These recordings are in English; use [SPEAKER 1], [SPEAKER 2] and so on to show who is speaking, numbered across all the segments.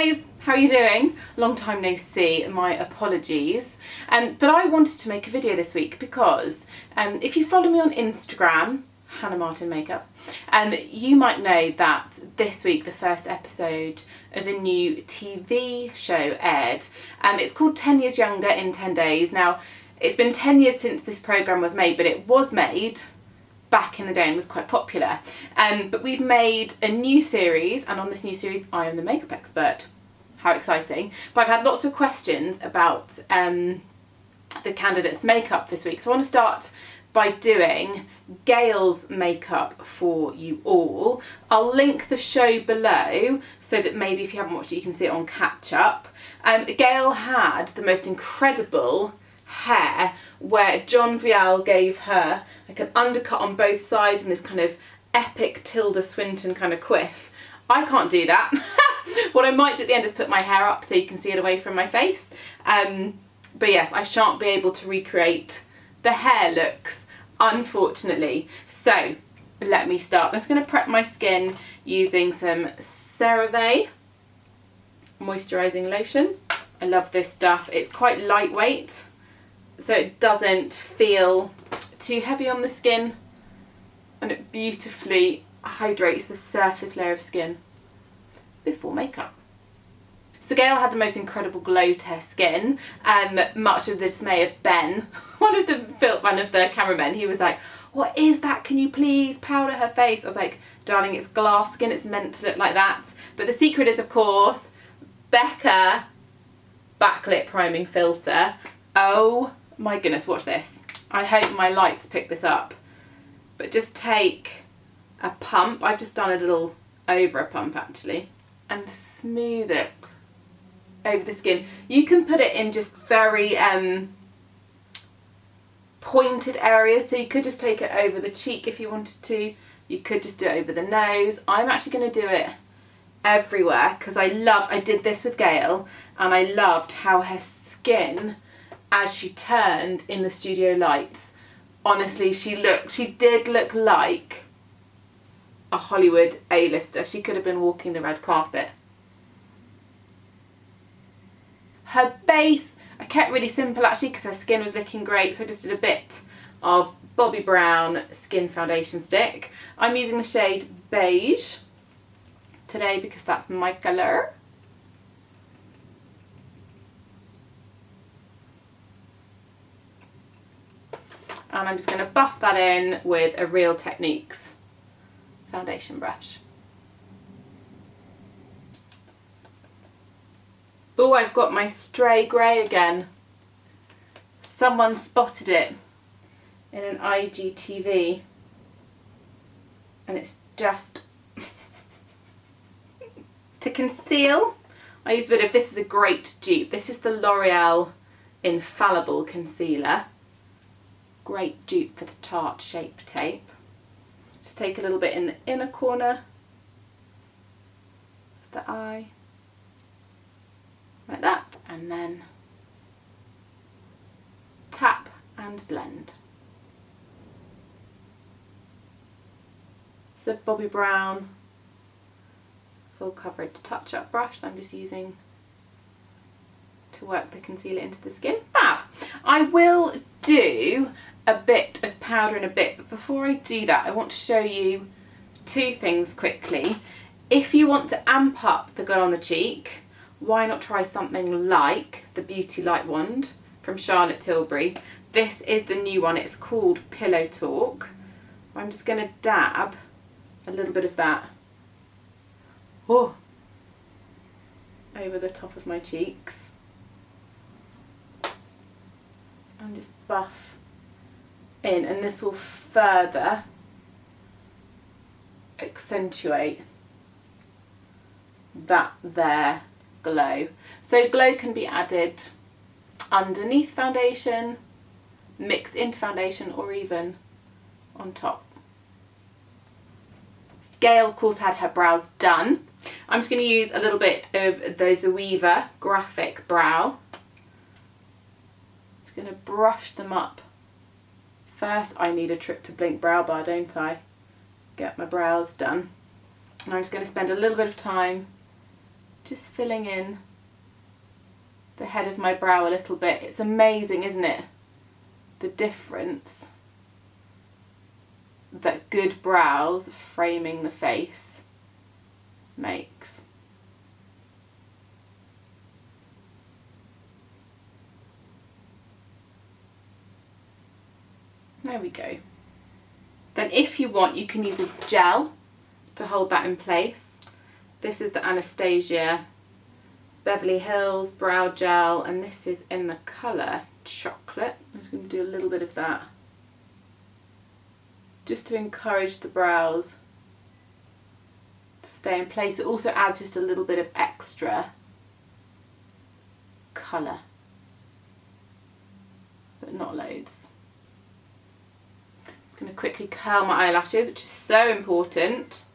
[SPEAKER 1] guys, how are you doing? Long time no see, my apologies. But I wanted to make a video this week because if you follow me on Instagram, Hannah Martin Makeup, you might know that this week the first episode of a new TV show aired. It's called 10 Years Younger in 10 Days. Now, it's been 10 years since this programme was made, but it was made back in the day and was quite popular. But we've made a new series, and on this new series I am the makeup expert. How exciting. But I've had lots of questions about the candidates' makeup this week, so I want to start by doing Gail's makeup for you all. I'll link the show below so that maybe if you haven't watched it you can see it on catch up. Gail had the most incredible hair where John Vial gave her like an undercut on both sides and this kind of epic Tilda Swinton kind of quiff. I can't do that. What I might do at the end is put my hair up so you can see it away from my face. But yes, I shan't be able to recreate the hair looks, unfortunately. So let me start. I'm just going to prep my skin using some CeraVe moisturising lotion. I love this stuff. It's quite lightweight, so it doesn't feel too heavy on the skin, and it beautifully hydrates the surface layer of skin before makeup. So Gail had the most incredible glow test skin, much to the dismay of Ben, one of the cameramen. He was like, "What is that? Can you please powder her face?" I was like, "Darling, it's glass skin, it's meant to look like that." But the secret is, of course, Becca backlit priming filter. Oh my goodness, watch this. I hope my lights pick this up. But just take a pump, I've just done a little over a pump actually, and smooth it over the skin. You can put it in just very pointed areas, so you could just take it over the cheek if you wanted to. You could just do it over the nose. I'm actually going to do it everywhere because I did this with Gail and I loved how her skin, as she turned in the studio lights, honestly she did look like a Hollywood A-lister. She could have been walking the red carpet. Her base, I kept really simple actually because her skin was looking great, so I just did a bit of Bobbi Brown Skin Foundation Stick. I'm using the shade Beige today because that's my colour. And I'm just going to buff that in with a Real Techniques foundation brush. Oh, I've got my stray grey again. Someone spotted it in an IGTV and it's just to conceal. I use a bit of, this is a great dupe. This is the L'Oreal Infallible Concealer. Great dupe for the Tarte Shape Tape. Just take a little bit in the inner corner of the eye, like that, and then tap and blend. It's the Bobbi Brown full coverage touch-up brush that I'm just using to work the concealer into the skin. Fab! I will do a bit of powder in a bit, but before I do that I want to show you two things quickly. If you want to amp up the glow on the cheek, why not try something like the Beauty Light Wand from Charlotte Tilbury. This is the new one, it's called Pillow Talk. I'm just going to dab a little bit of that over the top of my cheeks and just buff in, and this will further accentuate that there glow. So glow can be added underneath foundation, mixed into foundation, or even on top. Gail of course had her brows done. I'm just going to use a little bit of the Zoeva Graphic Brow. Just going to brush them up. First I need a Trip to Blink brow bar, don't I? Get my brows done. And I'm just going to spend a little bit of time Just filling in the head of my brow a little bit. It's amazing, isn't it? The difference that good brows framing the face makes. There we go. Then if you want, you can use a gel to hold that in place. This is the Anastasia Beverly Hills Brow Gel, and this is in the colour Chocolate. I'm just going to do a little bit of that, just to encourage the brows to stay in place. It also adds just a little bit of extra colour, but not loads. I'm going to quickly curl my eyelashes, which is so important.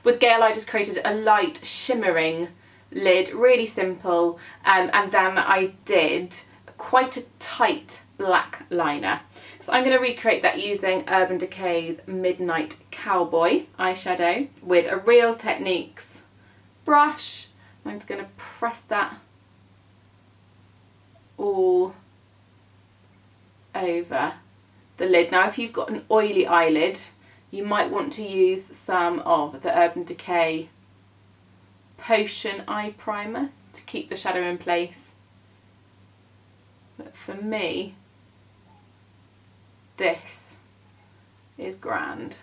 [SPEAKER 1] With Gail, I just created a light shimmering lid, really simple, and then I did quite a tight black liner. So I'm going to recreate that using Urban Decay's Midnight Cowboy eyeshadow with a Real Techniques brush. I'm just going to press that all over the lid. Now if you've got an oily eyelid, you might want to use some of the Urban Decay Potion Eye Primer to keep the shadow in place. But for me, this is grand.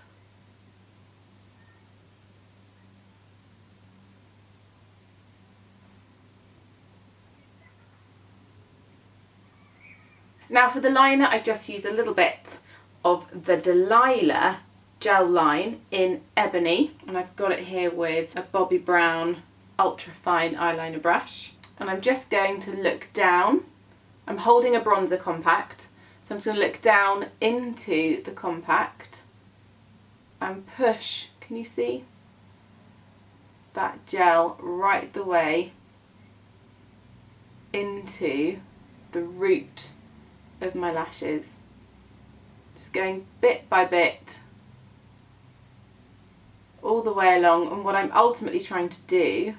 [SPEAKER 1] Now for the liner, I just use a little bit of the Delilah gel line in Ebony, and I've got it here with a Bobbi Brown ultra fine eyeliner brush, and I'm just going to look down. I'm holding a bronzer compact, so I'm just going to look down into the compact and push, can you see, that gel right the way into the root of my lashes, just going bit by bit all the way along. And what I'm ultimately trying to do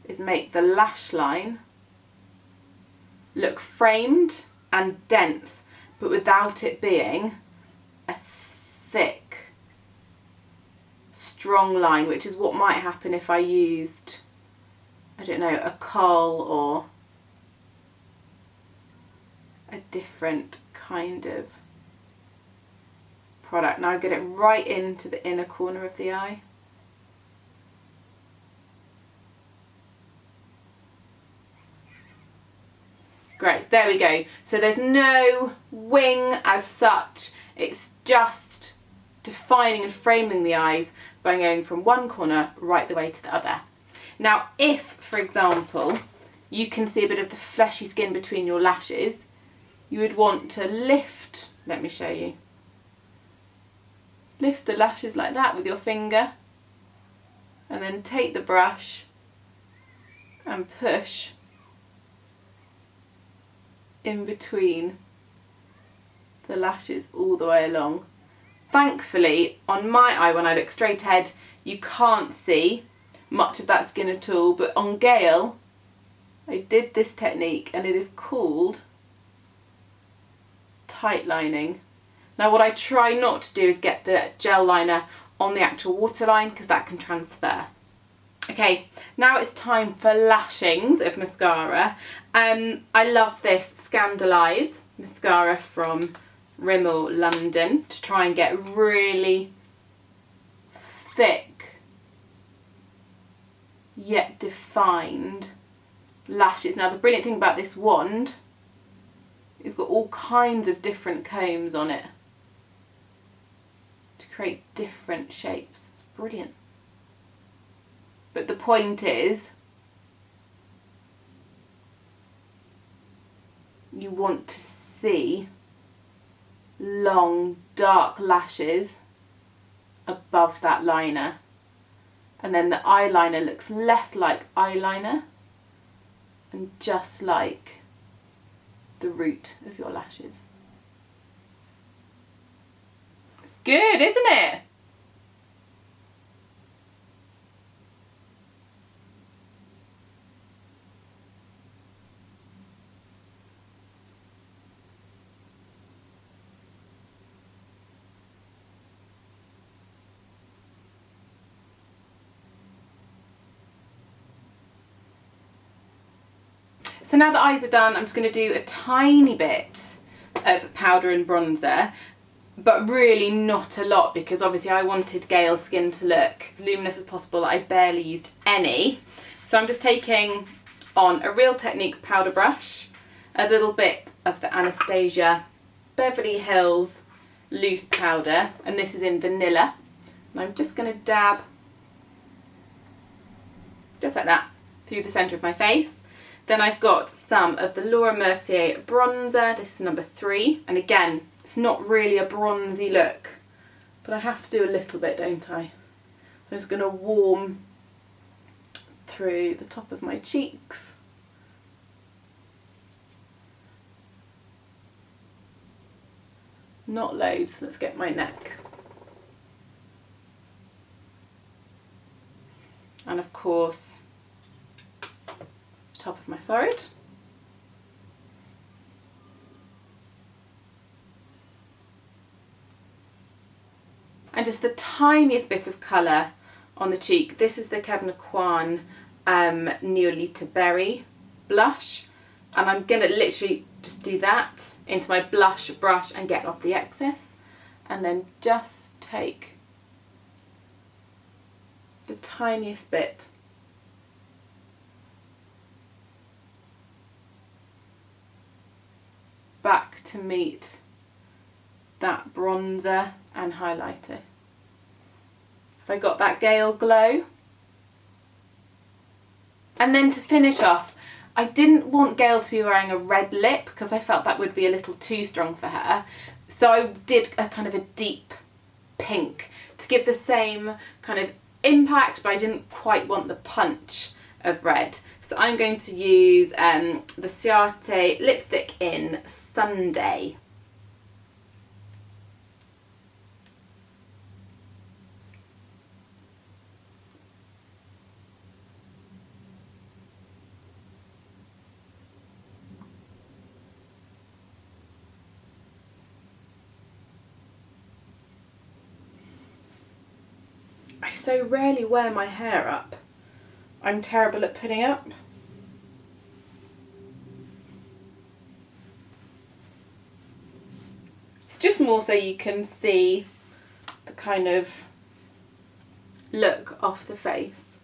[SPEAKER 1] is make the lash line look framed and dense, but without it being a thick, strong line, which is what might happen if I used, I don't know, a kohl or a different kind of product. Now I get it right into the inner corner of the eye. Great, there we go. So there's no wing as such, it's just defining and framing the eyes by going from one corner right the way to the other. Now if, for example, you can see a bit of the fleshy skin between your lashes, you would want to lift, let me show you, lift the lashes like that with your finger, and then take the brush and push in between the lashes all the way along. Thankfully, on my eye, when I look straight ahead, you can't see much of that skin at all, but on Gail, I did this technique and it is called tight lining. Now what I try not to do is get the gel liner on the actual waterline because that can transfer. Okay, now it's time for lashings of mascara. I love this Scandalise mascara from Rimmel London to try and get really thick yet defined lashes. Now the brilliant thing about this wand, it's got all kinds of different combs on it to create different shapes. It's brilliant. But the point is, you want to see long, dark lashes above that liner. And then the eyeliner looks less like eyeliner and just like the root of your lashes. It's good, isn't it? So now the eyes are done, I'm just going to do a tiny bit of powder and bronzer, but really not a lot, because obviously I wanted Gail's skin to look luminous as possible. I barely used any. So I'm just taking on a Real Techniques powder brush, a little bit of the Anastasia Beverly Hills loose powder, and this is in vanilla. And I'm just going to dab, just like that, through the centre of my face. Then I've got some of the Laura Mercier bronzer. This is number 3. And again, it's not really a bronzy look, but I have to do a little bit, don't I? I'm just going to warm through the top of my cheeks. Not loads, let's get my neck. And of course, top of my forehead. And just the tiniest bit of colour on the cheek. This is the Kevyn Aucoin Neolita Berry blush, and I'm going to literally just do that into my blush brush and get off the excess, and then just take the tiniest bit back to meet that bronzer and highlighter. Have I got that Gail glow? And then to finish off, I didn't want Gail to be wearing a red lip because I felt that would be a little too strong for her. So I did a kind of a deep pink to give the same kind of impact, but I didn't quite want the punch of red. So I'm going to use the Ciate lipstick in Sunday. I so rarely wear my hair up. I'm terrible at putting up. It's just more so you can see the kind of look off the face.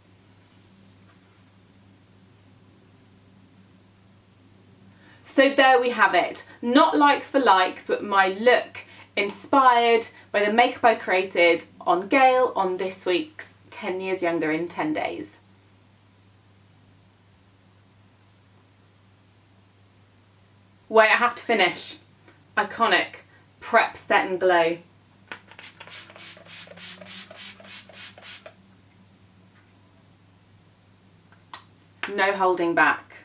[SPEAKER 1] So there we have it. Not like for like, but my look inspired by the makeup I created on Gail on this week's 10 Years Younger in 10 Days. Wait, I have to finish. Iconic Prep Set and Glow. No holding back.